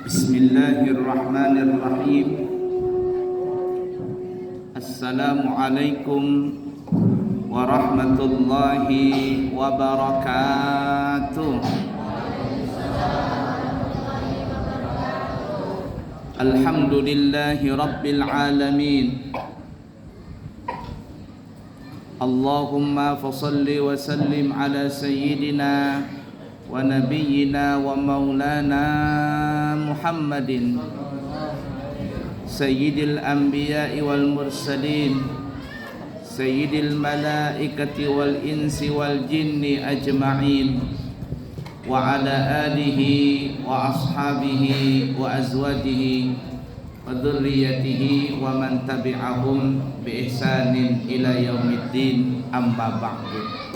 Bismillahirrahmanirrahim. Assalamualaikum warahmatullahi wabarakatuh. Alhamdulillahi rabbil alamin. Allahumma fasalli wa sallim ala sayyidina wa nabiyyina wa maulana Muhammadin sayyidil anbiya'i wal mursalin sayyidil malaikati wal insi wal jinni ajma'in wa ala alihi wa ashabihi wa azwajihi wa dhurriyyatihi wa man tabi'ahum bi ihsanin ila yaumiddin, amma ba'du.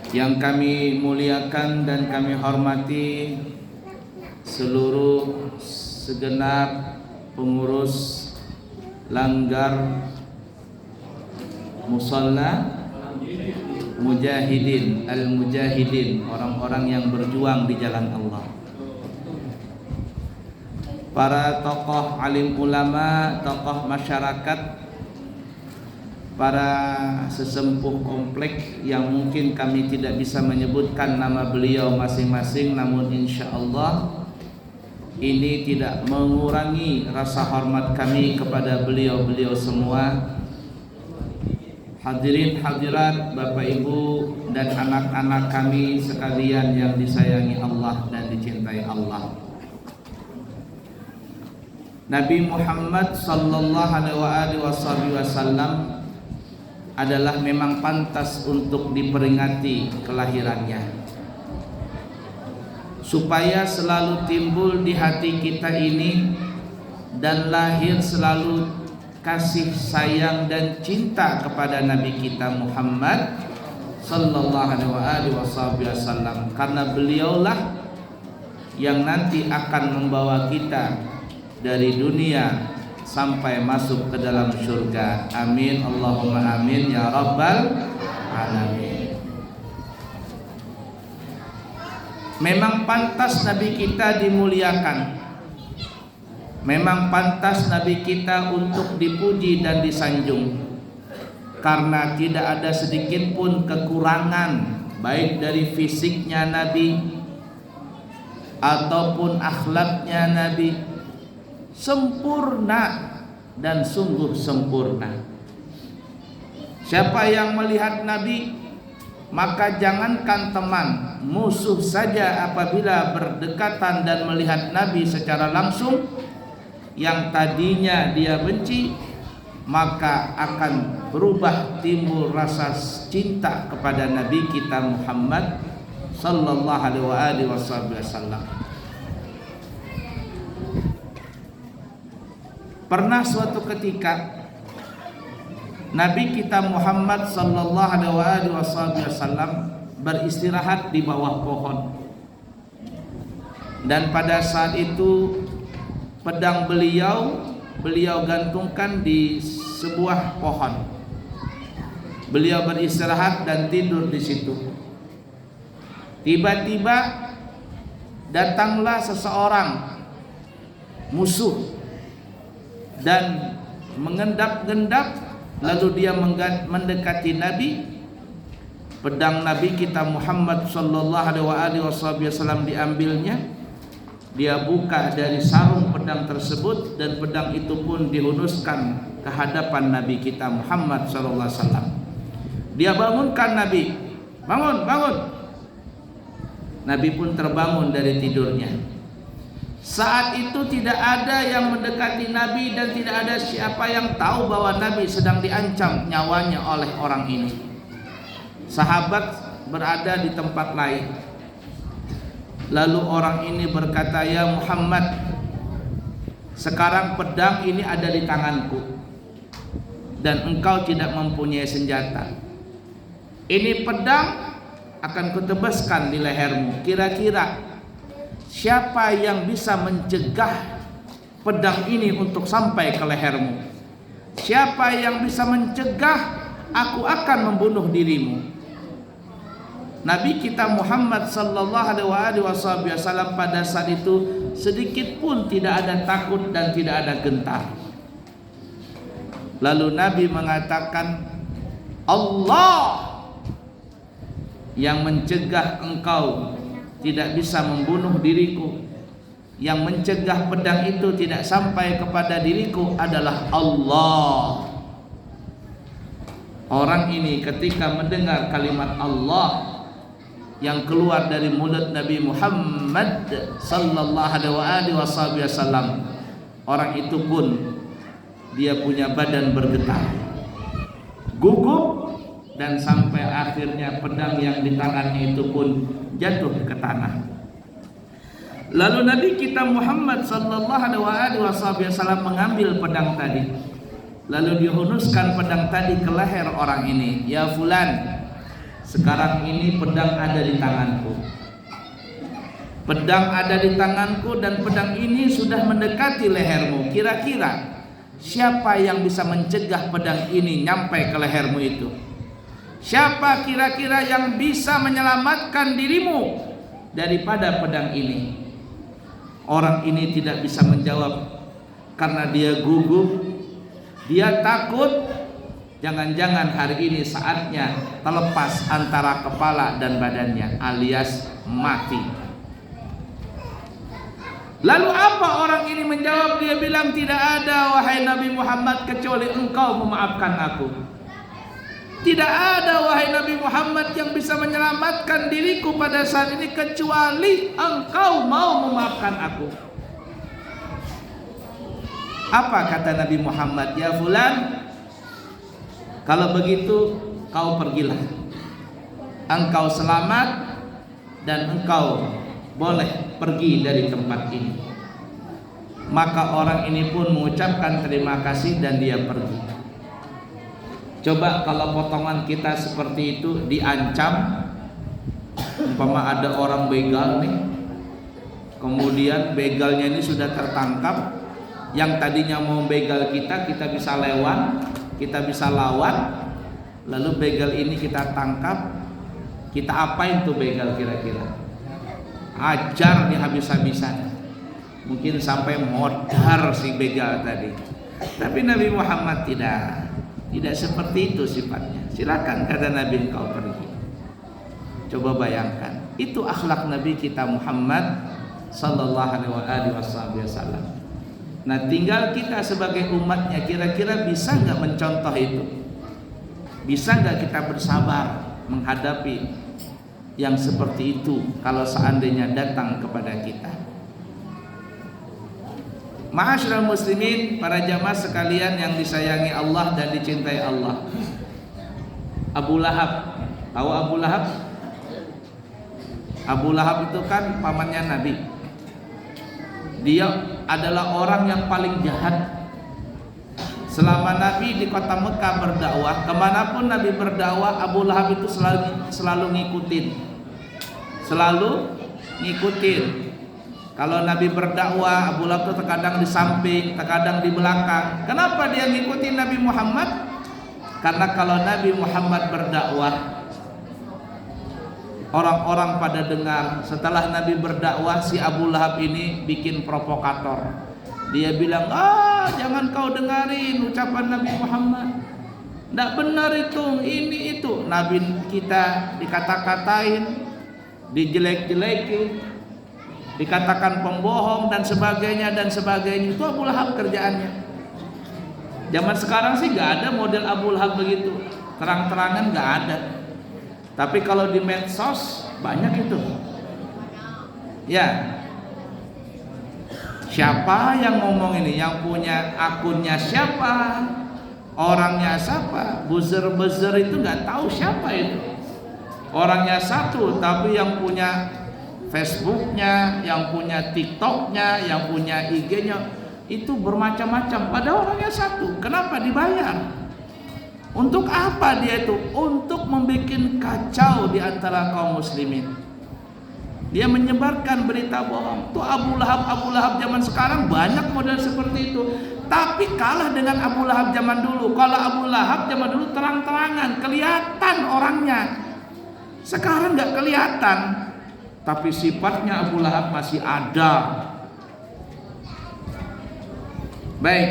Yang kami muliakan dan kami hormati seluruh segenap pengurus Langgar Musalla Mujahidin Al-Mujahidin, orang-orang yang berjuang di jalan Allah. Para tokoh alim ulama, tokoh masyarakat, para sesepuh komplek yang mungkin kami tidak bisa menyebutkan nama beliau masing-masing, namun insya Allah ini tidak mengurangi rasa hormat kami kepada beliau-beliau semua. Hadirin hadirat, Bapak Ibu dan anak-anak kami sekalian yang disayangi Allah dan dicintai Allah. Nabi Muhammad sallallahu alaihi wasallam adalah memang pantas untuk diperingati kelahirannya, supaya selalu timbul di hati kita ini dan lahir selalu kasih sayang dan cinta kepada Nabi kita Muhammad sallallahu alaihi wasallam, karena beliaulah yang nanti akan membawa kita dari dunia sampai masuk ke dalam surga. Amin, Allahumma amin ya rabbal alamin. Memang pantas Nabi kita dimuliakan, memang pantas Nabi kita untuk dipuji dan disanjung, karena tidak ada sedikit pun kekurangan baik dari fisiknya Nabi ataupun akhlaknya Nabi. Sempurna dan sungguh sempurna. Siapa yang melihat Nabi, maka jangankan teman, musuh saja apabila berdekatan dan melihat Nabi secara langsung, yang tadinya dia benci, maka akan berubah timbul rasa cinta kepada Nabi kita Muhammad sallallahu alaihi wasallam. Pernah suatu ketika Nabi kita Muhammad sallallahu alaihi wasallam beristirahat di bawah pohon, dan pada saat itu pedang beliau gantungkan di sebuah pohon. Beliau beristirahat dan tidur di situ. Tiba-tiba datanglah seseorang musuh dan mengendap-endap, lalu dia mendekati Nabi. Pedang Nabi kita Muhammad sallallahu alaihi wasallam diambilnya. Dia buka dari sarung pedang tersebut, dan pedang itu pun dihunuskan ke hadapan Nabi kita Muhammad sallallahu alaihi wasallam. Dia bangunkan Nabi, "Bangun, bangun." Nabi pun terbangun dari tidurnya. Saat itu tidak ada yang mendekati Nabi dan tidak ada siapa yang tahu bahwa Nabi sedang diancam nyawanya oleh orang ini. Sahabat berada di tempat lain. Lalu orang ini berkata, "Ya Muhammad, sekarang pedang ini ada di tanganku dan engkau tidak mempunyai senjata. Ini pedang akan kutebaskan di lehermu. Kira-kira siapa yang bisa mencegah pedang ini untuk sampai ke lehermu? Siapa yang bisa mencegah aku akan membunuh dirimu?" Nabi kita Muhammad sallallahu alaihi wasallam pada saat itu sedikit pun tidak ada takut dan tidak ada gentar. Lalu Nabi mengatakan, Allah yang mencegah engkau tidak bisa membunuh diriku, yang mencegah pedang itu tidak sampai kepada diriku adalah Allah. Orang ini ketika mendengar kalimat Allah yang keluar dari mulut Nabi Muhammad sallallahu alaihi wasallam, orang itu pun dia punya badan bergetar, gugup, dan sampai akhirnya pedang yang di tangannya itu pun jatuh ke tanah. Lalu Nabi kita Muhammad sallallahu alaihi wasallam mengambil pedang tadi, lalu dihunuskan pedang tadi ke leher orang ini. Ya fulan, sekarang ini pedang ada di tanganku. Pedang ada di tanganku dan pedang ini sudah mendekati lehermu. Kira-kira siapa yang bisa mencegah pedang ini nyampai ke lehermu itu? Siapa kira-kira yang bisa menyelamatkan dirimu daripada pedang ini? Orang ini tidak bisa menjawab karena dia gugup, dia takut. Jangan-jangan hari ini saatnya terlepas antara kepala dan badannya, alias mati. Lalu apa orang ini menjawab? Dia bilang, tidak ada wahai Nabi Muhammad kecuali engkau memaafkan aku. Tidak ada wahai Nabi Muhammad yang bisa menyelamatkan diriku pada saat ini kecuali engkau mau memaafkan aku. Apa kata Nabi Muhammad? Ya fulan, kalau begitu kau pergilah, engkau selamat dan engkau boleh pergi dari tempat ini. Maka orang ini pun mengucapkan terima kasih dan dia pergi. Coba kalau potongan kita seperti itu diancam, umpama ada orang begal nih, kemudian begalnya ini sudah tertangkap, yang tadinya mau begal kita bisa lewat, kita bisa lawan, lalu begal ini kita tangkap, kita apain tuh begal kira-kira? Ajar dia habis-habisan, mungkin sampai modar si begal tadi. Tapi Nabi Muhammad tidak seperti itu sifatnya. Silakan kata Nabi, engkau pergi. Coba bayangkan, itu akhlak Nabi kita Muhammad sallallahu alaihi wasallam. Nah, tinggal kita sebagai umatnya, kira-kira bisa nggak mencontoh itu? Bisa nggak kita bersabar menghadapi yang seperti itu kalau seandainya datang kepada kita? Ma'asyiral muslimin, para jamaah sekalian yang disayangi Allah dan dicintai Allah. Abu Lahab, tahu Abu Lahab? Abu Lahab itu kan pamannya Nabi. Dia adalah orang yang paling jahat. Selama Nabi di kota Mekah berdakwah, kemanapun Nabi berdakwah, Abu Lahab itu selalu ngikutin. Kalau Nabi berdakwah, Abu Lahab itu terkadang di samping, terkadang di belakang. Kenapa dia ngikutin Nabi Muhammad? Karena kalau Nabi Muhammad berdakwah, orang-orang pada dengar. Setelah Nabi berdakwah, si Abu Lahab ini bikin provokator. Dia bilang, jangan kau dengarin ucapan Nabi Muhammad, tidak benar itu, ini itu. Nabi kita dikata-katain, dijelek-jelekin, dikatakan pembohong dan sebagainya. Itu Abu Lahab kerjaannya. Zaman sekarang sih nggak ada model Abu Lahab begitu, terang-terangan nggak ada. Tapi kalau di medsos banyak itu. Ya, siapa yang ngomong ini? Yang punya akunnya siapa? Orangnya siapa? Buzzer itu nggak tahu siapa itu. Orangnya satu, tapi yang punya Facebooknya, yang punya TikToknya, yang punya IG-nya itu bermacam-macam. Pada orangnya satu. Kenapa dibayar? Untuk apa dia itu? Untuk membuat kacau di antara kaum muslimin. Dia menyebarkan berita bohong. Tuh Abu Lahab zaman sekarang banyak model seperti itu. Tapi kalah dengan Abu Lahab zaman dulu. Kalau Abu Lahab zaman dulu terang-terangan, kelihatan orangnya. Sekarang nggak kelihatan, tapi sifatnya Abu Lahab masih ada. Baik,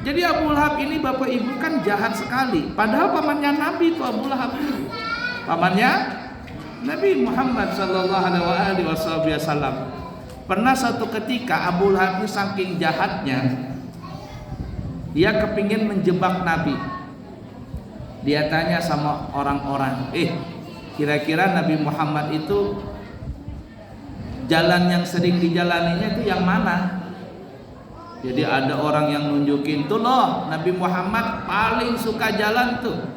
jadi Abu Lahab ini Bapak Ibu kan jahat sekali. Padahal pamannya Nabi itu Abu Lahab. Pamannya Nabi Muhammad sallallahu alaihi wasallam. Pernah suatu ketika Abu Lahab ini saking jahatnya, dia kepingin menjebak Nabi. Dia tanya sama orang-orang, kira-kira Nabi Muhammad itu jalan yang sering dijalaninya itu yang mana? Jadi ada orang yang nunjukin tuh loh, Nabi Muhammad paling suka jalan tuh,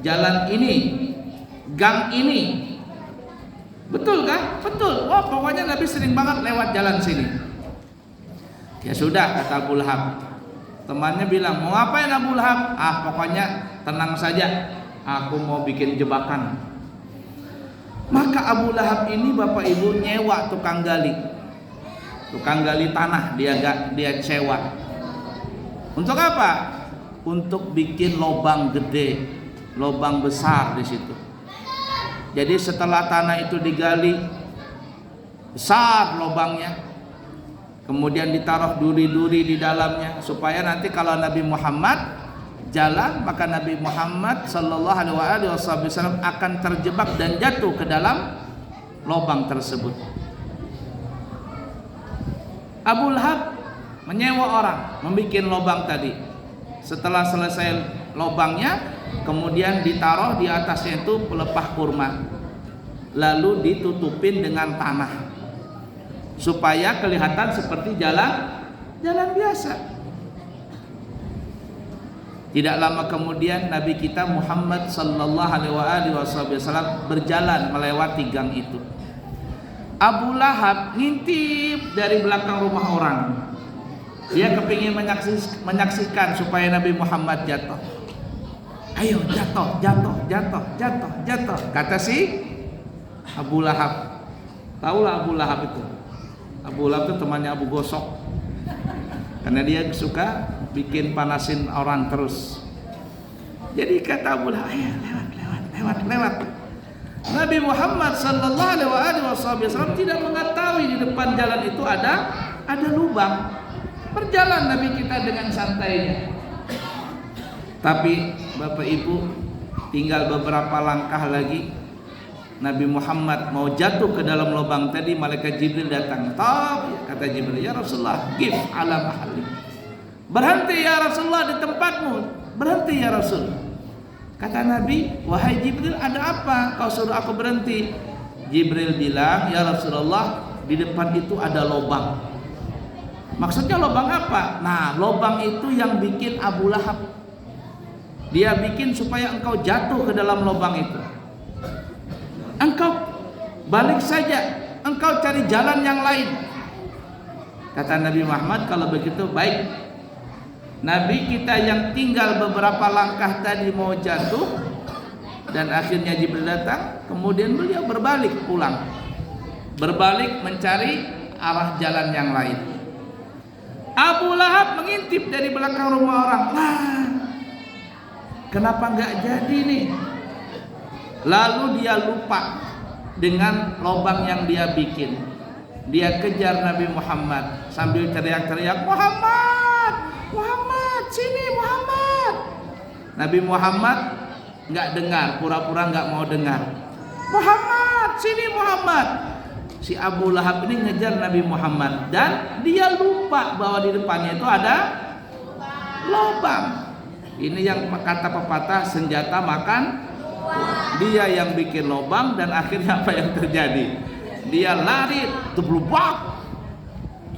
jalan ini, gang ini. Betul kan? Betul. Oh, pokoknya Nabi sering banget lewat jalan sini. Ya sudah, kata Abu Lahab. Temannya bilang, mau ngapain Abu Lahab? Pokoknya tenang saja, aku mau bikin jebakan. Maka Abu Lahab ini Bapak Ibu nyewa tukang gali tanah, dia sewa. Untuk apa? Untuk bikin lubang gede, lubang besar di situ. Jadi setelah tanah itu digali, besar lubangnya. Kemudian ditaruh duri-duri di dalamnya supaya nanti kalau Nabi Muhammad jalan, maka Nabi Muhammad sallallahu alaihi wasallam akan terjebak dan jatuh ke dalam lubang tersebut. Abu Lahab menyewa orang membikin lubang tadi. Setelah selesai lubangnya, kemudian ditaruh di atasnya itu pelepah kurma, lalu ditutupin dengan tanah supaya kelihatan seperti jalan biasa. Tidak lama kemudian Nabi kita Muhammad sallallahu alaihi wasallam berjalan melewati gang itu. Abu Lahab ngintip dari belakang rumah orang. Dia kepingin menyaksikan supaya Nabi Muhammad jatuh. Ayo jatuh. Kata si Abu Lahab. Tahulah Abu Lahab itu. Abu Lahab itu temannya Abu Gosok. Karena dia suka bikin panasin orang terus. Jadi kata Abu Lahab, ayo lewat. Nabi Muhammad sallallahu alaihi wasallam tidak mengetahui di depan jalan itu ada lubang. Berjalan Nabi kita dengan santainya. Tapi Bapak Ibu, tinggal beberapa langkah lagi Nabi Muhammad mau jatuh ke dalam lubang tadi, malaikat Jibril datang. Stop, kata Jibril, ya Rasulullah, gif ala mahalli. Berhenti ya Rasulullah di tempatmu. Berhenti ya Rasul. Kata Nabi, wahai Jibril, ada apa kau suruh aku berhenti? Jibril bilang, ya Rasulullah, di depan itu ada lubang. Maksudnya lubang apa? Nah, lubang itu yang bikin Abu Lahab. Dia bikin supaya engkau jatuh ke dalam lubang itu. Engkau balik saja, engkau cari jalan yang lain. Kata Nabi Muhammad, kalau begitu baik. Nabi kita yang tinggal beberapa langkah tadi mau jatuh, dan akhirnya Jibril datang, kemudian beliau berbalik pulang. Berbalik mencari arah jalan yang lain. Abu Lahab mengintip dari belakang rumah orang. Nah, kenapa nggak jadi nih? Lalu dia lupa dengan lubang yang dia bikin. Dia kejar Nabi Muhammad sambil teriak-teriak, Muhammad, sini Muhammad. Nabi Muhammad nggak dengar, pura-pura nggak mau dengar. Muhammad, sini Muhammad. Si Abu Lahab ini ngejar Nabi Muhammad dan dia lupa bahwa di depannya itu ada lubang. Ini yang kata pepatah, senjata makan. Dia yang bikin lubang dan akhirnya apa yang terjadi? Dia lari, teblubak,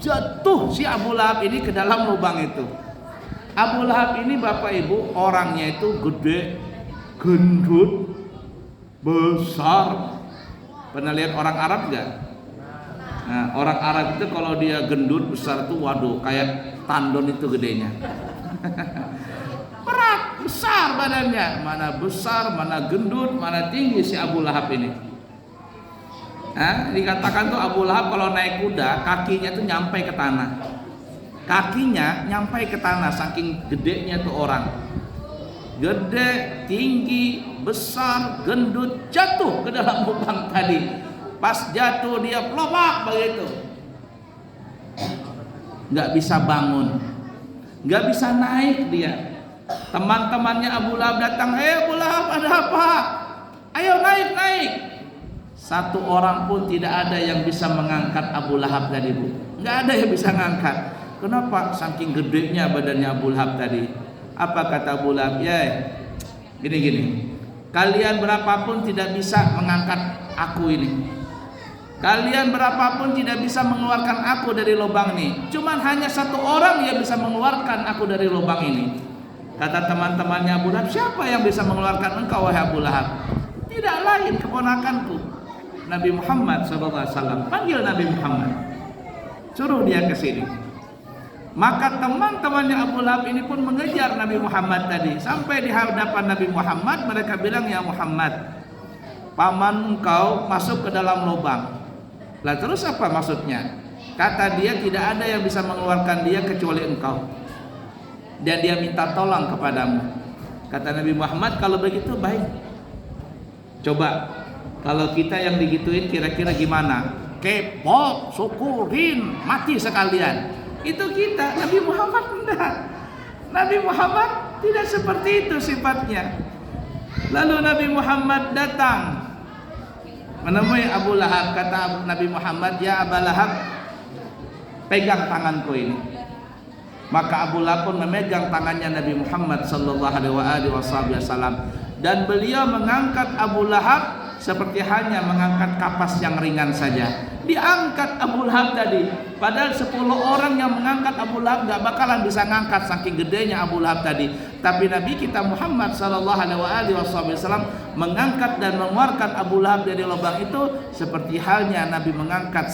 jatuh si Abu Lahab ini ke dalam lubang itu. Abu Lahab ini Bapak Ibu orangnya itu gede, gendut, besar. Pernah lihat orang Arab nggak? Nah, orang Arab itu kalau dia gendut besar tuh, waduh, kayak tandon itu gedenya. Berat, besar badannya, mana besar, mana gendut, mana tinggi si Abu Lahab ini. Nah, dikatakan tuh Abu Lahab kalau naik kuda kakinya tuh nyampe ke tanah. Kakinya nyampe ke tanah saking gedenya tuh orang. gede, tinggi, besar, gendut, jatuh ke dalam lubang tadi. Pas jatuh dia pelopak begitu, nggak bisa bangun, nggak bisa naik dia. Teman-temannya Abu Lahab datang, Abu Lahab, ada apa? Ayo naik. Satu orang pun tidak ada yang bisa mengangkat Abu Lahab tadi, Bu. Nggak ada yang bisa ngangkat. Kenapa? Saking gedenya badannya Abu Lahab tadi. Apa kata Abu Lahab? Ya, gini. Kalian berapapun tidak bisa mengangkat aku ini. Kalian berapapun tidak bisa mengeluarkan aku dari lubang ini. Cuman hanya satu orang yang bisa mengeluarkan aku dari lubang ini. Kata teman-temannya Abu Lahab, siapa yang bisa mengeluarkan engkau wahai Abu Lahab? Tidak lain keponakanku, Nabi Muhammad SAW. Panggil Nabi Muhammad, suruh dia ke sini. Maka teman-temannya Abu Lahab ini pun mengejar Nabi Muhammad tadi. Sampai di hadapan Nabi Muhammad, mereka bilang, ya Muhammad, paman engkau masuk ke dalam lubang. Lah terus apa maksudnya? Kata dia, tidak ada yang bisa mengeluarkan dia kecuali engkau, dan dia minta tolong kepadamu. Kata Nabi Muhammad, kalau begitu baik. Coba kalau kita yang digituin kira-kira gimana? Kepok, syukurin, mati sekalian. Itu kita. Nabi Muhammad enggak. Nabi Muhammad tidak seperti itu sifatnya. Lalu Nabi Muhammad datang menemui Abu Lahab. Kata Nabi Muhammad, ya Abu Lahab, pegang tanganku ini. Maka Abu Lahab pun memegang tangannya Nabi Muhammad sallallahu alaihi wasallam, dan beliau mengangkat Abu Lahab seperti hanya mengangkat kapas yang ringan saja. Diangkat Abu Lahab tadi, padahal 10 orang yang mengangkat Abu Lahab gak bakalan bisa ngangkat saking gedenya Abu Lahab tadi. Tapi Nabi kita Muhammad sallallahu alaihi wasallam mengangkat dan mengeluarkan Abu Lahab dari lubang itu seperti halnya Nabi mengangkat,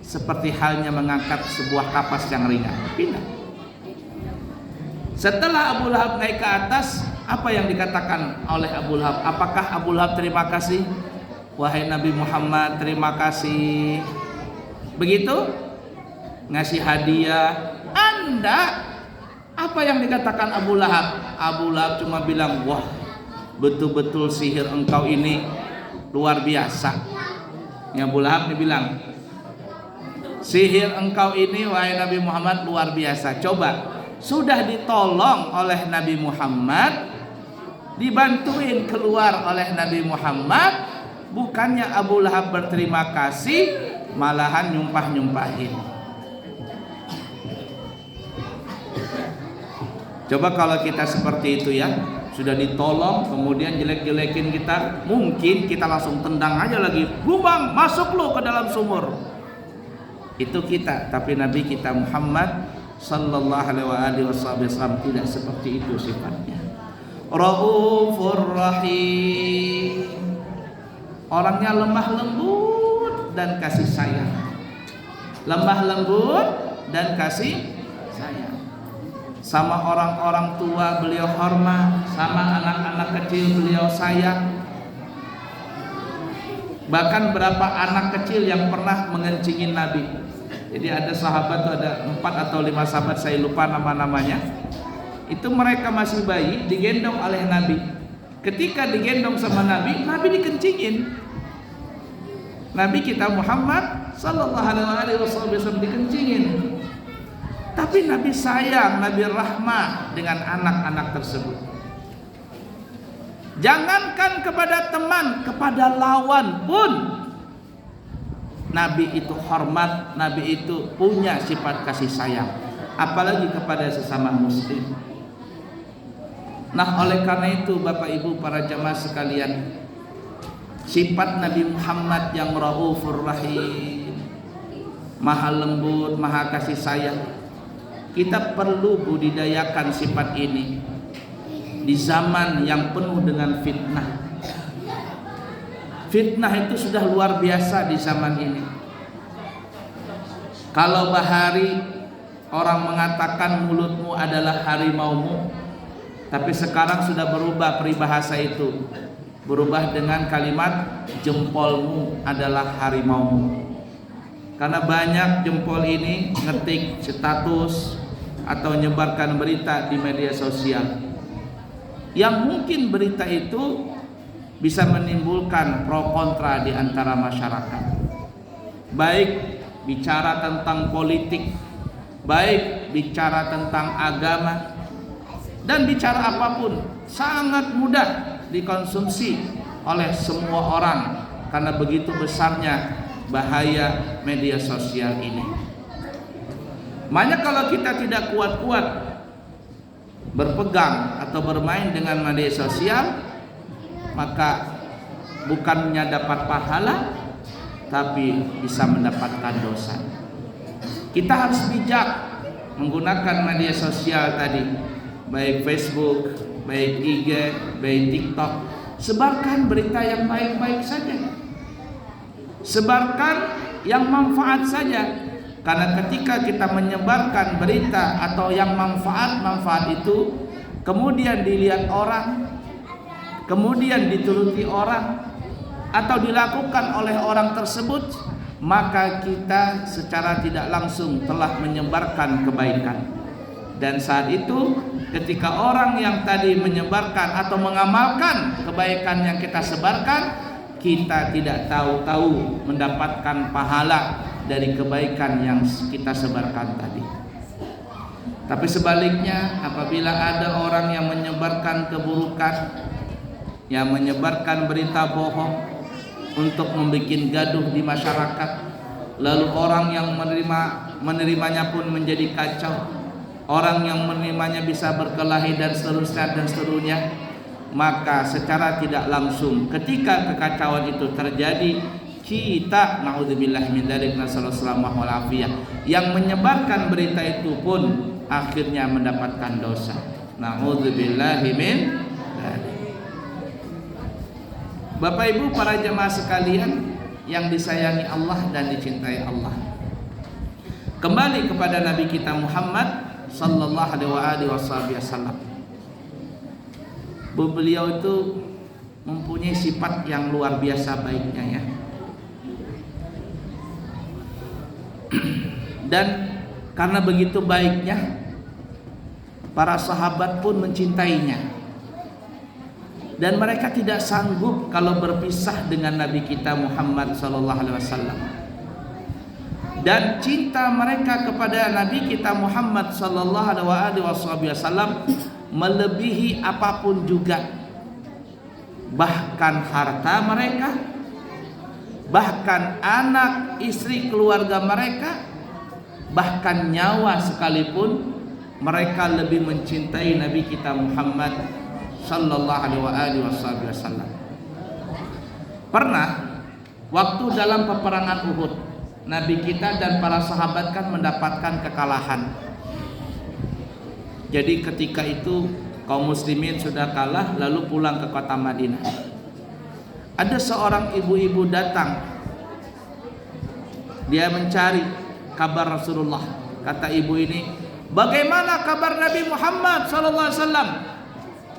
seperti halnya mengangkat sebuah kapas yang ringan. Pindah. Setelah Abu Lahab naik ke atas, apa yang dikatakan oleh Abu Lahab? Apakah Abu Lahab terima kasih? Wahai Nabi Muhammad, terima kasih. Begitu? Ngasih hadiah? Anda? Apa yang dikatakan Abu Lahab? Abu Lahab cuma bilang, wah, betul-betul sihir engkau ini luar biasa. Ya, Abu Lahab dibilang, sihir engkau ini wahai Nabi Muhammad luar biasa. Coba, sudah ditolong oleh Nabi Muhammad, dibantuin keluar oleh Nabi Muhammad, bukannya Abu Lahab berterima kasih, malahan nyumpah-nyumpahin. Coba kalau kita seperti itu ya, sudah ditolong kemudian jelek-jelekin kita, mungkin kita langsung tendang aja lagi, lubang, masuk lo ke dalam sumur. Itu kita. Tapi Nabi kita Muhammad sallallahu alaihi wasallam tidak seperti itu sifatnya. Raufur Rahim, orangnya lemah lembut dan kasih sayang. Lemah lembut dan kasih sayang. Sama orang-orang tua beliau hormat, sama anak-anak kecil beliau sayang. Bahkan berapa anak kecil yang pernah mengencingin Nabi. Jadi ada sahabat tuh, ada 4 atau 5 sahabat, saya lupa nama-namanya. Itu mereka masih bayi, digendong oleh Nabi. Ketika digendong sama Nabi, Nabi dikencingin. Nabi kita Muhammad sallallahu alaihi wasallam dikencingin. Tapi Nabi sayang, Nabi rahmah dengan anak-anak tersebut. Jangankan kepada teman, kepada lawan pun Nabi itu hormat, Nabi itu punya sifat kasih sayang, apalagi kepada sesama muslim. Nah, oleh karena itu Bapak Ibu para jamaah sekalian, sifat Nabi Muhammad yang Raufur Rahim, maha lembut, maha kasih sayang, kita perlu budidayakan sifat ini di zaman yang penuh dengan fitnah. Fitnah itu sudah luar biasa di zaman ini. Kalau bahari orang mengatakan mulutmu adalah harimaumu, tapi sekarang sudah berubah peribahasa itu, berubah dengan kalimat jempolmu adalah harimaumu. Karena banyak jempol ini ngetik status atau menyebarkan berita di media sosial, yang mungkin berita itu bisa menimbulkan pro kontra di antara masyarakat, baik bicara tentang politik, baik bicara tentang agama, dan bicara apapun sangat mudah dikonsumsi oleh semua orang karena begitu besarnya bahaya media sosial ini. Makanya kalau kita tidak kuat-kuat berpegang atau bermain dengan media sosial, maka bukannya dapat pahala, tapi bisa mendapatkan dosa. Kita harus bijak menggunakan media sosial tadi, baik Facebook, baik IG, baik TikTok. Sebarkan berita yang baik-baik saja, sebarkan yang manfaat saja. Karena ketika kita menyebarkan berita atau yang manfaat itu kemudian dilihat orang, kemudian dituruti orang, atau dilakukan oleh orang tersebut, maka kita secara tidak langsung telah menyebarkan kebaikan. Dan saat itu ketika orang yang tadi menyebarkan atau mengamalkan kebaikan yang kita sebarkan, kita tidak tahu-tahu mendapatkan pahala dari kebaikan yang kita sebarkan tadi. Tapi sebaliknya, apabila ada orang yang menyebarkan keburukan, yang menyebarkan berita bohong untuk membuat gaduh di masyarakat, lalu orang yang menerimanya pun menjadi kacau, orang yang menerimanya bisa berkelahi dan seterusnya, maka secara tidak langsung ketika kekacauan itu terjadi, kita naudzubillah min dzalik, nasallallahu alaihi, yang menyebarkan berita itu pun akhirnya mendapatkan dosa. Naudzubillah min dzalik. Bapak Ibu para jemaah sekalian yang disayangi Allah dan dicintai Allah, kembali kepada Nabi kita Muhammad sallallahu alaihi wasallam. Beliau itu mempunyai sifat yang luar biasa baiknya, ya. Dan karena begitu baiknya, para sahabat pun mencintainya, dan mereka tidak sanggup kalau berpisah dengan Nabi kita Muhammad sallallahu alaihi wasallam. Dan cinta mereka kepada Nabi kita Muhammad sallallahu alaihi wasallam melebihi apapun juga, bahkan harta mereka, bahkan anak, istri, keluarga mereka, bahkan nyawa sekalipun, mereka lebih mencintai Nabi kita Muhammad sallallahu alaihi wasallam. Pernah waktu dalam peperangan Uhud, Nabi kita dan para sahabat kan mendapatkan kekalahan. Jadi ketika itu kaum muslimin sudah kalah, lalu pulang ke kota Madinah. Ada seorang ibu-ibu datang, dia mencari kabar Rasulullah. Kata ibu ini, bagaimana kabar Nabi Muhammad sallallahu alaihi wasallam?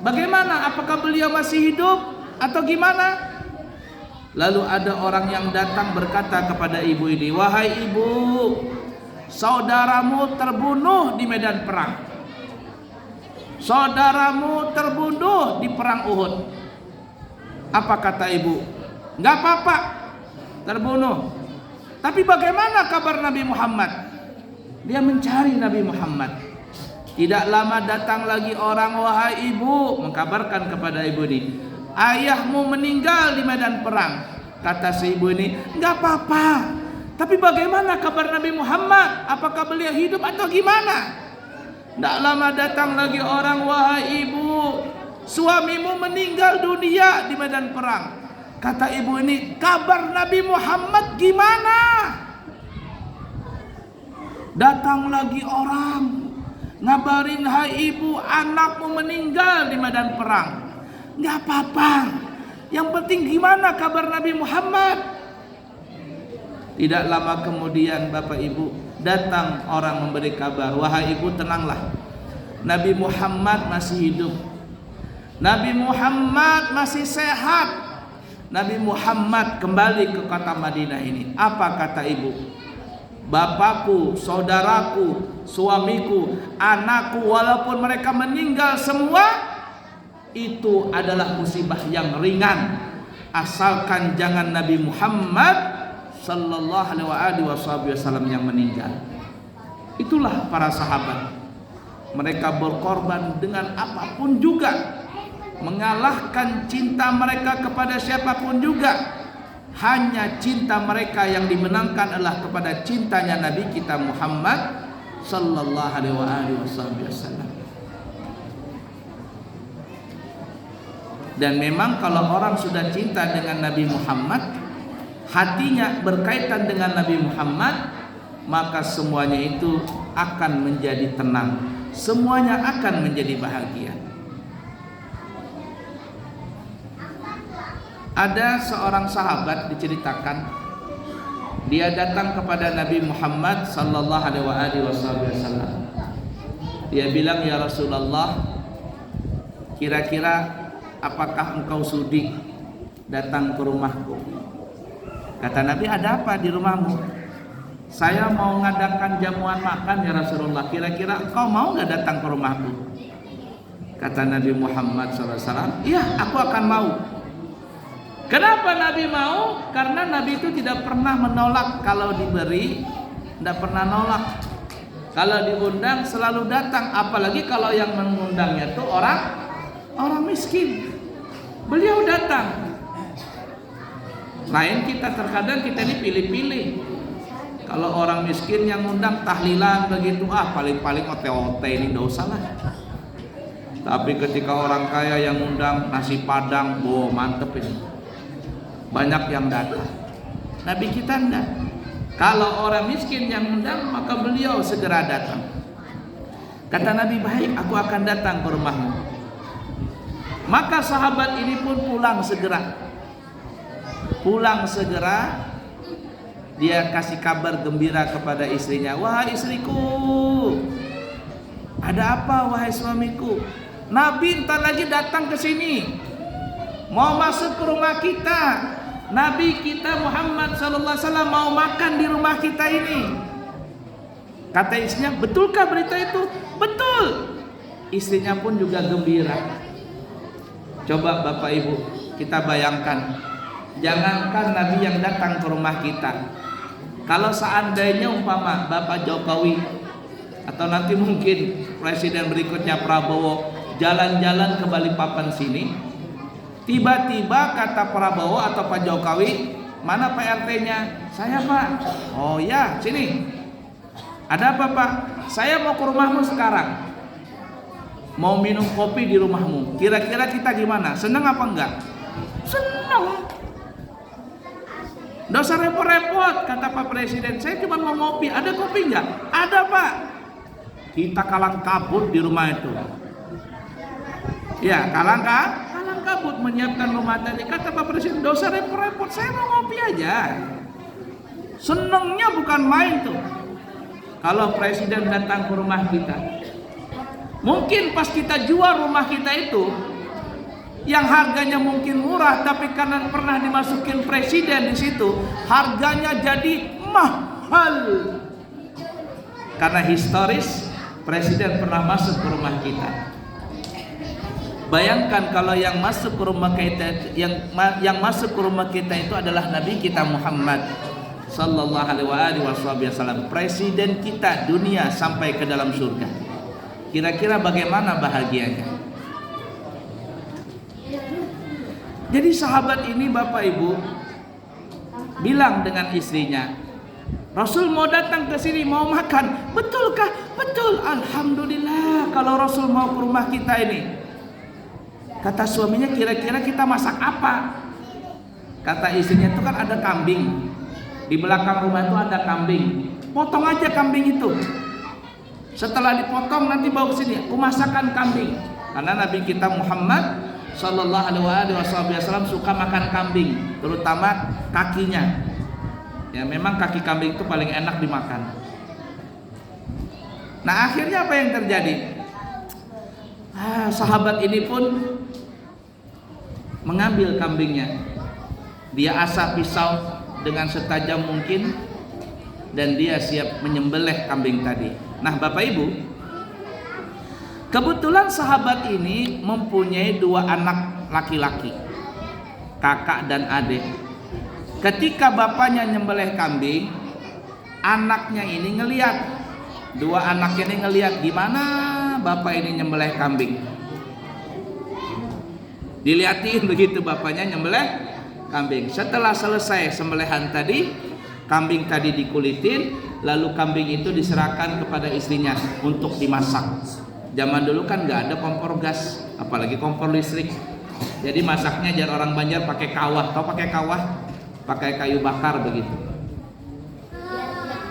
Bagaimana, apakah beliau masih hidup atau gimana? Lalu ada orang yang datang berkata kepada ibu ini, wahai ibu, saudaramu terbunuh di medan perang. Saudaramu terbunuh di perang Uhud. Apa kata ibu? Enggak apa-apa, terbunuh. Tapi bagaimana kabar Nabi Muhammad? Dia mencari Nabi Muhammad. Tidak lama datang lagi orang, wahai ibu, mengkabarkan kepada ibu ini, ayahmu meninggal di medan perang. Kata si ibu ini, enggak apa-apa. Tapi bagaimana kabar Nabi Muhammad? Apakah beliau hidup atau gimana? Tidak lama datang lagi orang, wahai ibu, suamimu meninggal dunia di medan perang. Kata ibu ini, kabar Nabi Muhammad gimana? Datang lagi orang, ngabarin, hai ibu, anakmu meninggal di medan perang. Nggak apa-apa, yang penting gimana kabar Nabi Muhammad? Tidak lama kemudian Bapak Ibu, datang orang memberi kabar, wahai ibu, tenanglah, Nabi Muhammad masih hidup, Nabi Muhammad masih sehat, Nabi Muhammad kembali ke kota Madinah ini. Apa kata ibu? Bapakku, saudaraku suamiku, anakku, walaupun mereka meninggal semua, itu adalah musibah yang ringan, asalkan jangan Nabi Muhammad sallallahu alaihi wasallam yang meninggal. Itulah para sahabat. Mereka berkorban dengan apapun juga, mengalahkan cinta mereka kepada siapapun juga. Hanya cinta mereka yang dimenangkan adalah kepada cintanya Nabi kita Muhammad sallallahu alaihi wasallam. Dan memang kalau orang sudah cinta dengan Nabi Muhammad, hatinya berkaitan dengan Nabi Muhammad, maka semuanya itu akan menjadi tenang, semuanya akan menjadi bahagia. Ada seorang sahabat diceritakan, dia datang kepada Nabi Muhammad sallallahu alaihi wasallam. Dia bilang, "Ya Rasulullah, kira-kira apakah engkau sudi datang ke rumahku?" Kata Nabi, "Ada apa di rumahmu?" "Saya mau ngadakan jamuan makan ya Rasulullah, kira-kira engkau mau gak datang ke rumahku?" Kata Nabi Muhammad SAW, "Iya, aku akan mau." Kenapa Nabi mau? Karena Nabi itu tidak pernah menolak kalau diberi, tidak pernah nolak. Kalau diundang selalu datang, apalagi kalau yang mengundangnya itu orang miskin. Beliau datang. Lain kita, terkadang kita ini pilih-pilih. Kalau orang miskin yang ngundang tahlilan begitu, paling-paling ote-ote ini enggak usah lah. Tapi ketika orang kaya yang ngundang nasi padang, mantep ini. Banyak yang datang. Nabi kita enggak. Kalau orang miskin yang ngundang, maka beliau segera datang. Kata Nabi, "Baik, aku akan datang ke rumahmu." Maka sahabat ini pun pulang segera. Dia kasih kabar gembira kepada istrinya, "Wahai istriku, ada apa wahai suamiku? Nabi entar lagi datang ke sini, mau masuk ke rumah kita. Nabi kita Muhammad sallallahu alaihi wasallam mau makan di rumah kita ini." Kata istrinya, "Betulkah berita itu?" "Betul." Istrinya pun juga gembira. Coba Bapak Ibu kita bayangkan, jangankan Nabi yang datang ke rumah kita, kalau seandainya umpama Bapak Jokowi atau nanti mungkin presiden berikutnya Prabowo jalan-jalan ke Balikpapan sini, tiba-tiba kata Prabowo atau Pak Jokowi, "Mana Pak RT-nya?" "Saya Pak." "Oh ya, sini." "Ada apa Pak?" "Saya mau ke rumahmu sekarang, mau minum kopi di rumahmu. Kira-kira kita gimana? Seneng apa enggak?" "Seneng." "Nggak usah repot-repot," kata Pak Presiden. "Saya cuma mau ngopi. Ada kopi enggak?" "Ada Pak." Kita kalang kabut di rumah itu. Ya, kalang kabut menyiapkan rumah tadi. Kata Pak Presiden, "Nggak usah repot-repot. Saya mau ngopi aja." Senengnya bukan main tuh. Kalau Presiden datang ke rumah kita, mungkin pas kita jual rumah kita itu yang harganya mungkin murah, tapi karena pernah dimasukin presiden di situ, harganya jadi mahal. Karena historis presiden pernah masuk ke rumah kita. Bayangkan kalau yang masuk ke rumah kita, yang masuk ke rumah kita itu adalah Nabi kita Muhammad sallallahu alaihi wasallam, presiden kita dunia sampai ke dalam surga. Kira-kira bagaimana bahagianya? Jadi sahabat ini Bapak Ibu bilang dengan istrinya, "Rasul mau datang ke sini mau makan." "Betulkah?" "Betul." "Alhamdulillah kalau Rasul mau ke rumah kita ini." Kata suaminya, "Kira-kira kita masak apa?" Kata istrinya, "Itu kan ada kambing. Di belakang rumah itu ada kambing. Potong aja kambing itu. Setelah dipotong nanti bawa ke sini, aku masakkan kambing." Karena Nabi kita Muhammad sallallahu alaihi wasallam suka makan kambing, terutama kakinya. Ya memang kaki kambing itu paling enak dimakan. Nah akhirnya apa yang terjadi? Sahabat ini pun mengambil kambingnya. Dia asah pisau dengan setajam mungkin dan dia siap menyembelih kambing tadi. Nah, Bapak Ibu, kebetulan sahabat ini mempunyai 2 anak laki-laki, kakak dan adik. Ketika bapaknya nyembelih kambing, anaknya ini ngelihat, 2 anak ini ngelihat gimana bapak ini nyembelih kambing. Dilihatin begitu bapaknya nyembelih kambing. Setelah selesai sembelihan tadi, kambing tadi dikulitin, lalu kambing itu diserahkan kepada istrinya untuk dimasak. Zaman dulu kan nggak ada kompor gas, apalagi kompor listrik. Jadi masaknya jangan orang Banjar pakai kawah. Tahu pakai kawah? Pakai kayu bakar begitu.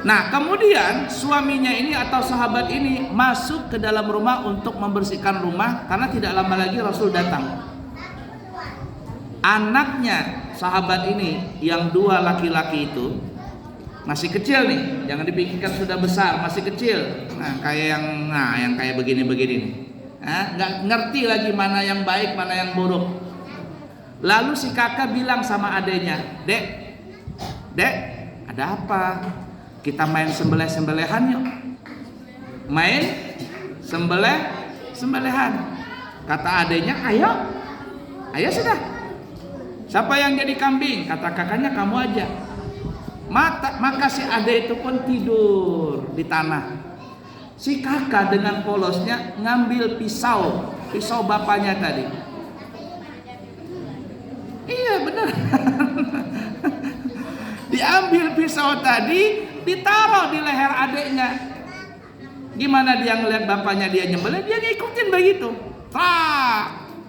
Nah, kemudian suaminya ini atau sahabat ini masuk ke dalam rumah untuk membersihkan rumah karena tidak lama lagi Rasul datang. Anaknya sahabat ini yang 2 laki-laki itu masih kecil nih, jangan dipikirkan sudah besar, masih kecil. Nah, yang kayak begini-begini nih. Nggak ngerti lagi mana yang baik, mana yang buruk. Lalu si kakak bilang sama adenya, Dek, ada apa? Kita main sembelih-sembelihan yuk. Main sembelihan. Kata adenya, ayo sudah. Siapa yang jadi kambing? Kata kakaknya, kamu aja. Maka si ade itu pun tidur di tanah. Si kakak dengan polosnya ngambil pisau bapaknya tadi. Iya benar. Diambil pisau tadi, ditaruh di leher adeknya. Gimana dia ngeliat bapaknya dia nyembelih, dia ngikutin begitu.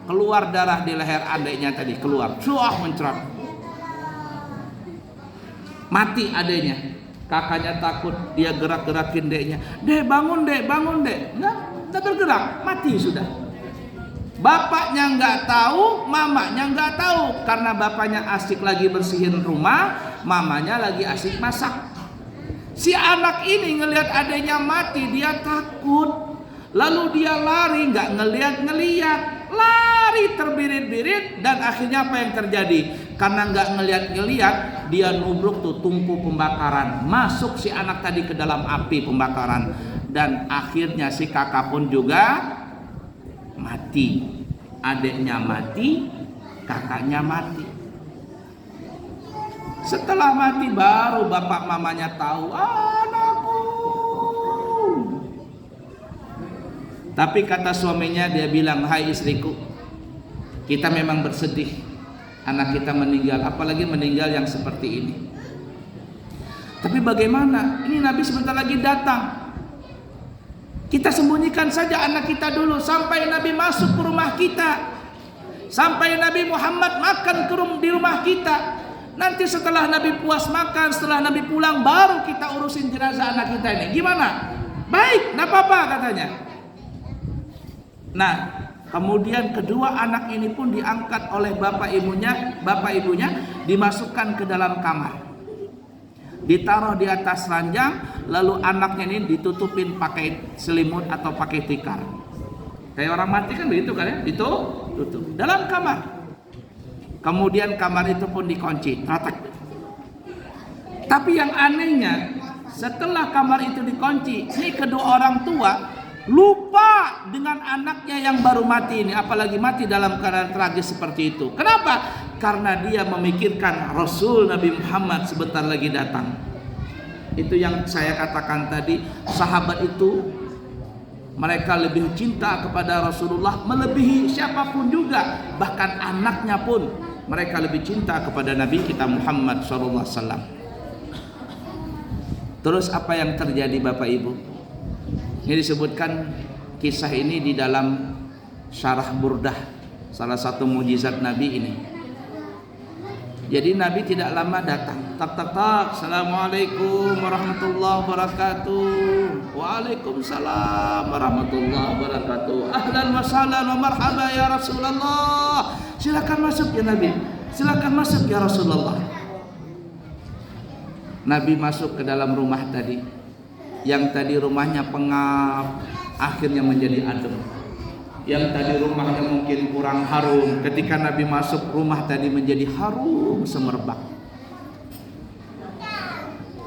Keluar darah di leher adeknya tadi, keluar, mencrat. Mati adeknya. Kakaknya takut, dia gerak-gerakin deknya. Dek, bangun dek. Nggak bergerak, mati sudah. Bapaknya nggak tahu, mamanya nggak tahu, karena bapaknya asik lagi bersihin rumah, mamanya lagi asik masak. Si anak ini ngelihat adeknya mati, dia takut. Lalu dia lari, nggak ngeliat, lari terbirit-birit, dan akhirnya apa yang terjadi? Karena nggak ngeliat, dia nubruk tuh tungku pembakaran, masuk si anak tadi ke dalam api pembakaran, dan akhirnya si kakak pun juga mati, adiknya mati, kakaknya mati. Setelah mati baru bapak mamanya tahu, anakku. Tapi kata suaminya, dia bilang, hai istriku, kita memang bersedih anak kita meninggal, apalagi meninggal yang seperti ini. Tapi bagaimana? Ini Nabi sebentar lagi datang. Kita sembunyikan saja anak kita dulu sampai Nabi masuk ke rumah kita, sampai Nabi Muhammad makan di rumah kita. Nanti setelah Nabi puas makan, setelah Nabi pulang, baru kita urusin jenazah anak kita ini. Gimana? Baik, enggak apa-apa katanya. Nah, kemudian kedua anak ini pun diangkat oleh bapak ibunya dimasukkan ke dalam kamar, ditaruh di atas ranjang, lalu anaknya ini ditutupin pakai selimut atau pakai tikar. Kayak orang mati kan begitu kan ya, ditutup dalam kamar. Kemudian kamar itu pun dikunci, ratak. Tapi yang anehnya, setelah kamar itu dikunci, ini kedua orang tua lupa dengan anaknya yang baru mati ini, apalagi mati dalam keadaan tragis seperti itu. Kenapa? Karena dia memikirkan Rasul Nabi Muhammad sebentar lagi datang. Itu yang saya katakan tadi, sahabat itu mereka lebih cinta kepada Rasulullah melebihi siapapun juga, bahkan anaknya pun mereka lebih cinta kepada Nabi kita Muhammad SAW. Terus apa yang terjadi Bapak Ibu? Ini disebutkan kisah ini di dalam Syarah Burdah, salah satu mukjizat Nabi ini. Jadi Nabi tidak lama datang. Tak. Assalamualaikum warahmatullahi wabarakatuh. Waalaikumsalam warahmatullahi wabarakatuh. Ahlan wa sahlan wa marhaba ya Rasulullah. Silakan masuk ya Nabi. Silakan masuk ya Rasulullah. Nabi masuk ke dalam rumah tadi. Yang tadi rumahnya pengap, akhirnya menjadi adem. Yang tadi rumahnya mungkin kurang harum, ketika Nabi masuk rumah tadi menjadi harum semerbak.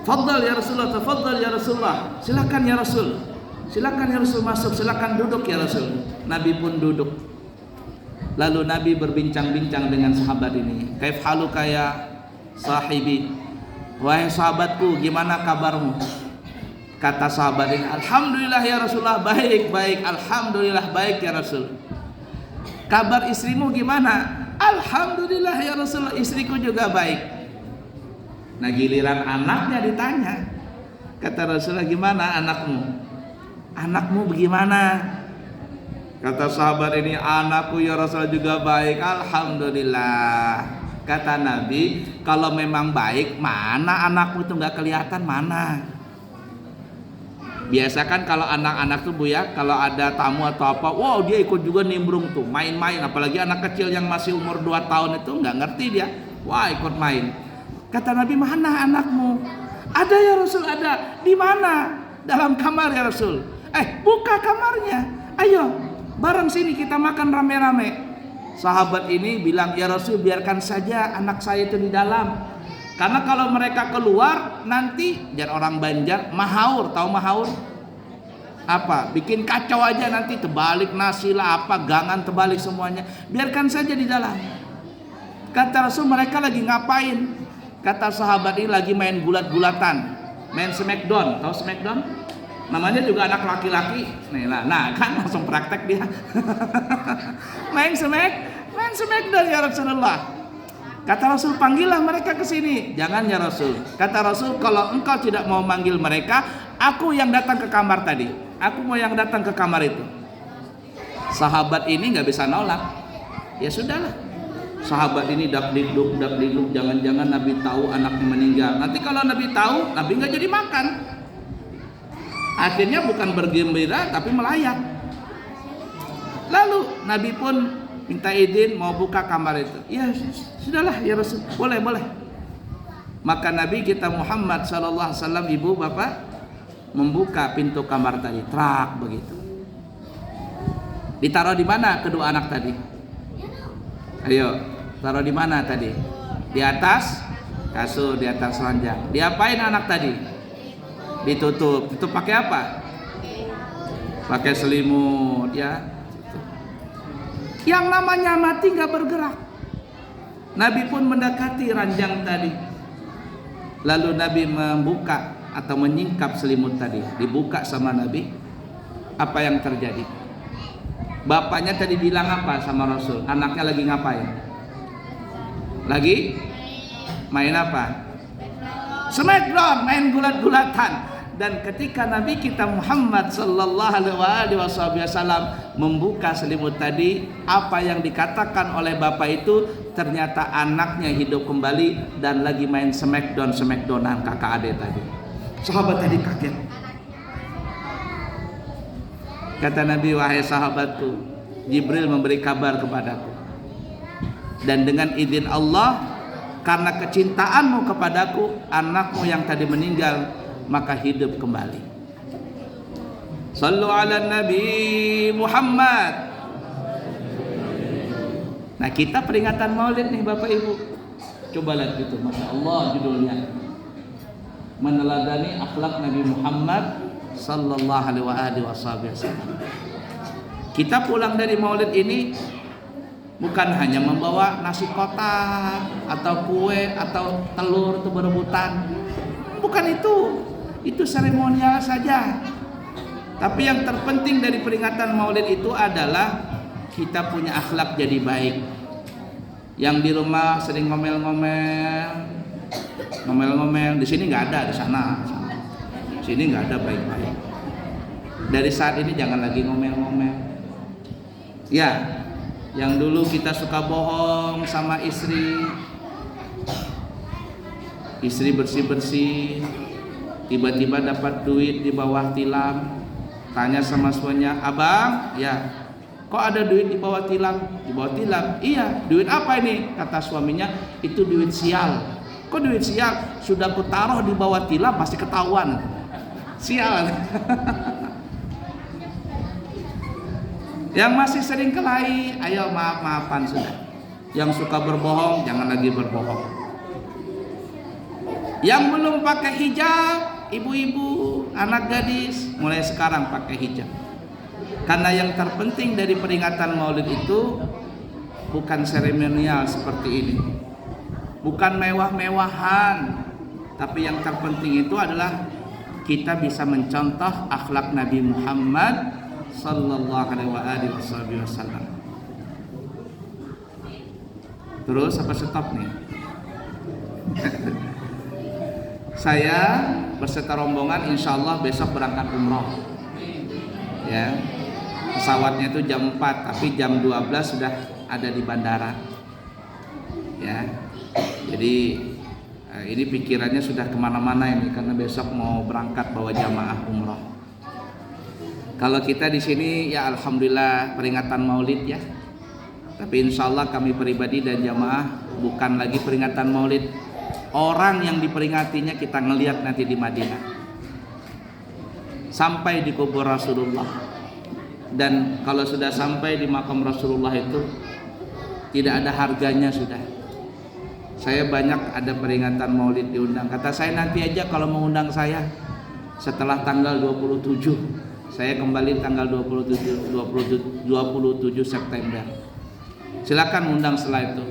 Fadhal ya Rasulullah, tafadhal ya Rasulullah. Silakan ya Rasul. silakan ya Rasul masuk, silakan duduk ya Rasul. Nabi pun duduk. Lalu Nabi berbincang-bincang dengan sahabat ini. Kaif haluka ya sahibi? Wahai sahabatku, gimana kabarmu? Kata sahabat ini, alhamdulillah ya Rasulullah, baik, baik, alhamdulillah baik ya Rasul. Kabar istrimu gimana? Alhamdulillah ya Rasulullah, istriku juga baik. Nah giliran anaknya ditanya, kata Rasulullah, gimana anakmu? Anakmu bagaimana? Kata sahabat ini, anakku ya Rasulullah juga baik, alhamdulillah. Kata Nabi, kalau memang baik, mana anakmu itu nggak kelihatan mana? Biasa kan kalau anak-anak tuh Bu ya, kalau ada tamu atau apa, wow dia ikut juga nimbrung tuh, main-main. Apalagi anak kecil yang masih umur 2 tahun itu nggak ngerti dia, wah ikut main. Kata Nabi, mana anakmu? Ada ya Rasul, ada. Di mana? Dalam kamar ya Rasul. Buka kamarnya, ayo bareng sini kita makan rame-rame. Sahabat ini bilang, ya Rasul biarkan saja anak saya itu di dalam. Karena kalau mereka keluar nanti jangan orang Banjar mahaur, tahu mahaur? Apa? Bikin kacau aja nanti, terbalik nasi lah apa, gangan terbalik semuanya. Biarkan saja di dalam. Kata Rasul, mereka lagi ngapain? Kata sahabat ini lagi main gulat-gulatan, main smackdown, tahu smackdown? Namanya juga anak laki-laki. Nah kan langsung praktek dia. main smackdown ya Rasulullah. Kata Rasul, panggillah mereka ke sini. Jangan ya Rasul. Kata Rasul, kalau engkau tidak mau manggil mereka, aku yang datang ke kamar tadi. Aku mau yang datang ke kamar itu. Sahabat ini nggak bisa nolak. Ya sudahlah. Sahabat ini dak-diduk, jangan-jangan Nabi tahu anaknya meninggal. Nanti kalau Nabi tahu, Nabi nggak jadi makan. Akhirnya bukan bergembira, tapi melayat. Lalu Nabi pun minta izin mau buka kamar itu. Ya sudahlah ya Rasul, boleh. Maka Nabi kita Muhammad sallallahu alaihi wasallam, ibu bapak, membuka pintu kamar tadi, trak begitu. Ditaruh di mana kedua anak tadi? Ayo, taruh di mana tadi? Di atas kasur, di atas ranjang. Diapain anak tadi? Ditutup. Tutup pakai apa? Pakai selimut ya. Yang namanya mati nggak bergerak. Nabi pun mendekati ranjang tadi. Lalu Nabi membuka atau menyingkap selimut tadi. Dibuka sama Nabi. Apa yang terjadi? Bapaknya tadi bilang apa sama Rasul? Anaknya lagi ngapain? Lagi main apa? Smackdown, main gulat-gulatan. Dan ketika Nabi kita Muhammad sallallahu alaihi wasallam membuka selimut tadi, apa yang dikatakan oleh bapak itu ternyata anaknya hidup kembali dan lagi main smackdownan kakak adik tadi. Sahabat tadi kaget. Kata Nabi, wahai sahabatku, Jibril memberi kabar kepadaku. Dan dengan izin Allah, karena kecintaanmu kepadaku, anakmu yang tadi meninggal maka hidup kembali. Sallu ala Nabi Muhammad. Nah kita peringatan Maulid nih Bapak Ibu. Coba lihat gitu, Masya Allah judulnya. Meneladani akhlak Nabi Muhammad sallallahu alaihi wasallam. Kita pulang dari Maulid ini bukan hanya membawa nasi kotak atau kue atau telur itu berebutan. Bukan itu. Itu seremonial saja. Tapi yang terpenting dari peringatan Maulid itu adalah kita punya akhlak jadi baik. Yang di rumah sering ngomel-ngomel, di sini nggak ada, di sana. Di sini nggak ada baik-baik. Dari saat ini jangan lagi ngomel-ngomel. Ya, yang dulu kita suka bohong sama istri bersih-bersih, tiba-tiba dapat duit di bawah tilam, tanya sama suaminya, abang, ya, kok ada duit di bawah tilam? Di bawah tilam? Iya, duit apa ini? Kata suaminya, itu duit sial. Kok duit sial? Sudah ku taruh di bawah tilam, pasti ketahuan. Sial. Yang masih sering kelahi, ayo maaf-maafan sudah. Yang suka berbohong, jangan lagi berbohong. Yang belum pakai hijab, ibu-ibu, anak gadis mulai sekarang pakai hijab. Karena yang terpenting dari peringatan Maulid itu bukan seremonial seperti ini, bukan mewah-mewahan, tapi yang terpenting itu adalah kita bisa mencontoh akhlak Nabi Muhammad sallallahu alaihi wasallam. Terus apa stop nih? Saya beserta rombongan insya Allah besok berangkat umroh. Ya, pesawatnya itu jam 4, tapi jam 12 sudah ada di bandara. Ya, jadi ini pikirannya sudah kemana-mana ini karena besok mau berangkat bawa jamaah umroh. Kalau kita di sini ya alhamdulillah peringatan Maulid ya. Tapi insya Allah kami pribadi dan jamaah bukan lagi peringatan Maulid. Orang yang diperingatinya kita ngelihat nanti di Madinah. Sampai di kubur Rasulullah. Dan kalau sudah sampai di makam Rasulullah itu tidak ada harganya sudah. Saya banyak ada peringatan Maulid diundang. Kata saya nanti aja kalau mengundang saya setelah tanggal 27. Saya kembali tanggal 27 September. Silakan undang setelah itu.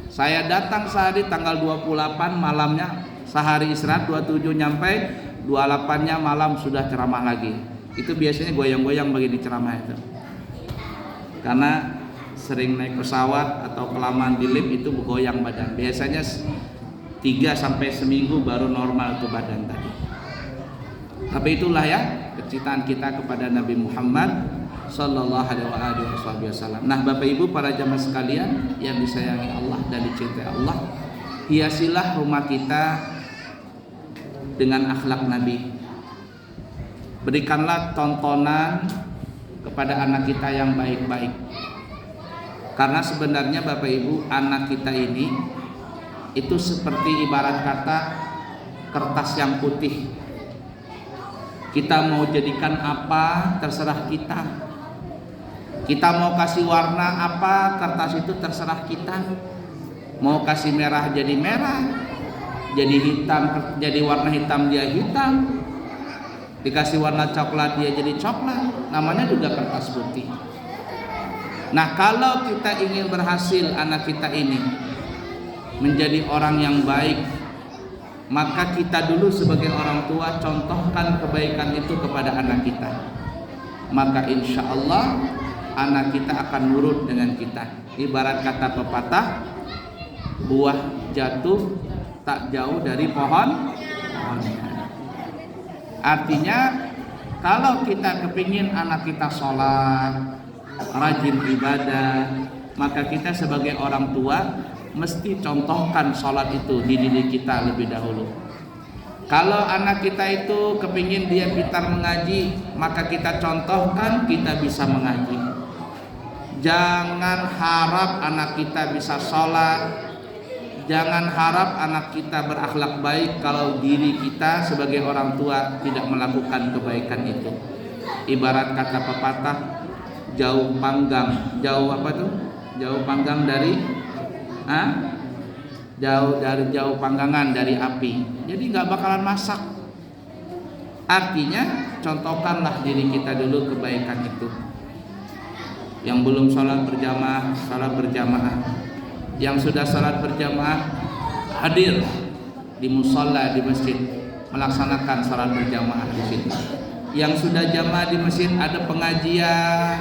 Saya datang sehari tanggal 28 malamnya, sehari istirahat 27 nyampe, 28-nya malam sudah ceramah lagi. Itu biasanya goyang-goyang begini ceramah itu. Karena sering naik pesawat atau kelamaan di lift itu goyang badan. Biasanya 3 sampai seminggu baru normal tuh badan tadi. Tapi itulah ya kecintaan kita kepada Nabi Muhammad sallallahu alaihi wasallam. Nah, Bapak Ibu para jamaah sekalian yang disayangi Allah dan dicintai Allah, hiasilah rumah kita dengan akhlak Nabi. Berikanlah tontonan kepada anak kita yang baik-baik. Karena sebenarnya Bapak Ibu, anak kita ini itu seperti ibarat kata kertas yang putih. Kita mau jadikan apa terserah kita. Kita mau kasih warna apa kertas itu terserah kita. Mau kasih merah jadi merah, jadi hitam jadi warna hitam dia hitam. Dikasih warna coklat dia jadi coklat. Namanya juga kertas putih. Nah, kalau kita ingin berhasil anak kita ini menjadi orang yang baik, maka kita dulu sebagai orang tua contohkan kebaikan itu kepada anak kita. Maka insya Allah anak kita akan nurut dengan kita. Ibarat kata pepatah, buah jatuh tak jauh dari pohonnya. Artinya kalau kita kepingin anak kita sholat, rajin ibadah, maka kita sebagai orang tua mesti contohkan sholat itu di diri kita lebih dahulu. Kalau anak kita itu kepingin dia pintar mengaji, maka kita contohkan kita bisa mengaji. Jangan harap anak kita bisa sholat, jangan harap anak kita berakhlak baik kalau diri kita sebagai orang tua tidak melakukan kebaikan itu. Ibarat kata pepatah, jauh panggang, jauh apa tuh? Jauh panggang dari jauh panggangan dari api. Jadi nggak bakalan masak. Artinya contohkanlah diri kita dulu kebaikan itu. Yang belum sholat berjamaah, sholat berjamaah. Yang sudah sholat berjamaah, hadir di musola di masjid, melaksanakan sholat berjamaah di situ. Yang sudah jamaah di masjid, ada pengajian,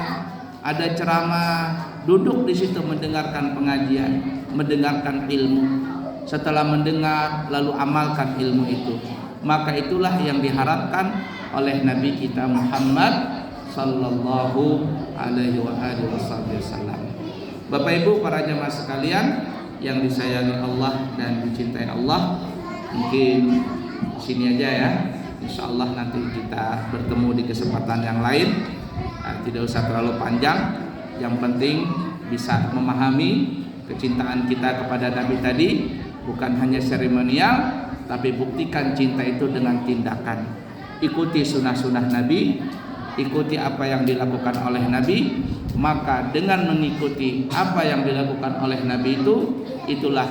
ada ceramah, duduk di situ mendengarkan pengajian, mendengarkan ilmu. Setelah mendengar, lalu amalkan ilmu itu. Maka itulah yang diharapkan oleh Nabi kita Muhammad sallallahu alaihi wasallam. Bapak Ibu para jamaah sekalian yang disayangi Allah dan dicintai Allah, mungkin sini aja ya. Insyaallah nanti kita bertemu di kesempatan yang lain. Tidak usah terlalu panjang. Yang penting bisa memahami kecintaan kita kepada Nabi tadi, bukan hanya seremonial, tapi buktikan cinta itu dengan tindakan. Ikuti sunnah-sunnah Nabi, ikuti apa yang dilakukan oleh Nabi. Maka dengan mengikuti apa yang dilakukan oleh Nabi itu, itulah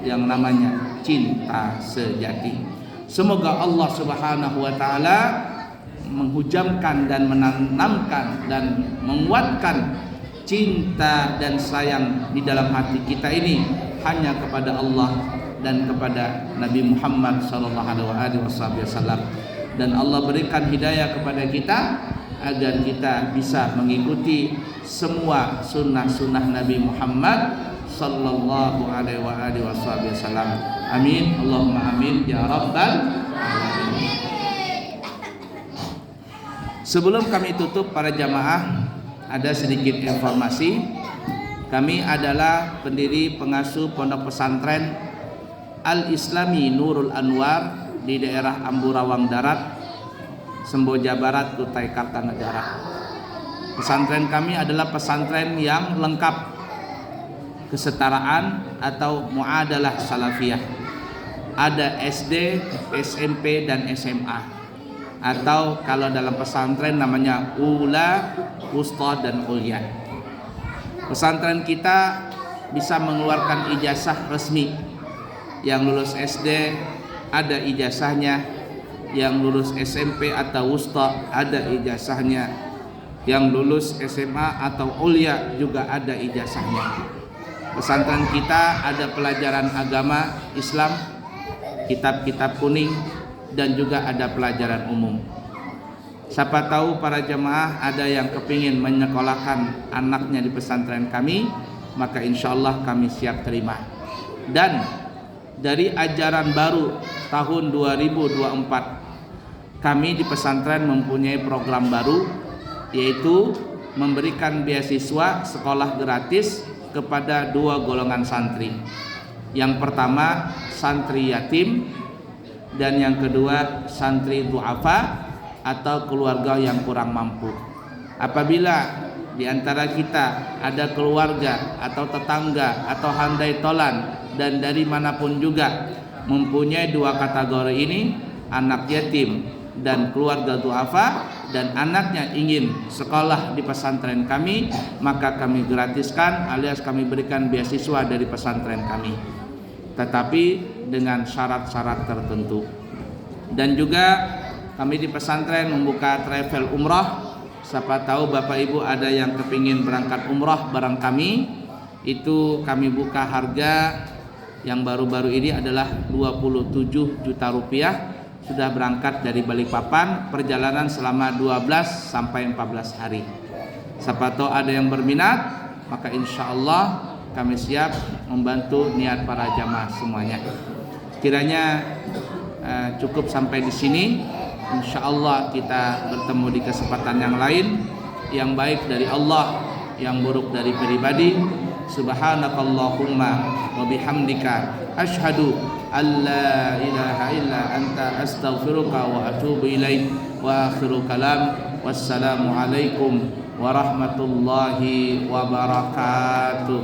yang namanya cinta sejati. Semoga Allah Subhanahu wa taala menghujamkan dan menanamkan dan menguatkan cinta dan sayang di dalam hati kita ini hanya kepada Allah dan kepada Nabi Muhammad sallallahu alaihi wasallam. Dan Allah berikan hidayah kepada kita agar kita bisa mengikuti semua sunnah-sunnah Nabi Muhammad sallallahu alaihi wasallam. Amin, Allahumma amin ya rabbal alamin. Sebelum kami tutup para jamaah, ada sedikit informasi. Kami adalah pendiri pengasuh pondok pesantren Al-Islami Nurul Anwar di daerah Amburawang Darat, Semboja Barat, Kutai Kartanegara. Pesantren kami adalah pesantren yang lengkap kesetaraan atau muadalah salafiyah. Ada SD, SMP dan SMA. Atau kalau dalam pesantren namanya ula, wusta dan ulya. Pesantren kita bisa mengeluarkan ijazah resmi. Yang lulus SD ada ijazahnya, yang lulus SMP atau wusta ada ijazahnya, yang lulus SMA atau ulya juga ada ijazahnya. Pesantren kita ada pelajaran agama Islam, kitab-kitab kuning, dan juga ada pelajaran umum. Siapa tahu para jemaah ada yang kepingin menyekolahkan anaknya di pesantren kami, maka insya Allah kami siap terima. Dan dari ajaran baru tahun 2024, kami di pesantren mempunyai program baru, yaitu memberikan beasiswa sekolah gratis kepada dua golongan santri. Yang pertama santri yatim, dan yang kedua santri du'afa atau keluarga yang kurang mampu. Apabila di antara kita ada keluarga atau tetangga atau handai tolan dan dari manapun juga mempunyai dua kategori ini, anak yatim dan keluarga du'afa, dan anaknya ingin sekolah di pesantren kami, maka kami gratiskan alias kami berikan beasiswa dari pesantren kami, tetapi dengan syarat-syarat tertentu. Dan juga kami di pesantren membuka travel umrah. Siapa tahu Bapak Ibu ada yang kepingin berangkat umrah bareng kami, itu kami buka harga yang baru-baru ini adalah 27 juta rupiah. Sudah berangkat dari Balikpapan, perjalanan selama 12 sampai 14 hari. Siapa tahu ada yang berminat, maka insya Allah kami siap membantu niat para jamaah semuanya. Kiranya cukup sampai di sini. Insya Allah kita bertemu di kesempatan yang lain, yang baik dari Allah, yang buruk dari pribadi. Subhanakallahumma wa bihamdika asyhadu an la ilaha illa anta astaghfiruka wa atubu ilaik. Wa akhiru kalam, wassalamu alaikum warahmatullahi wabarakatuh.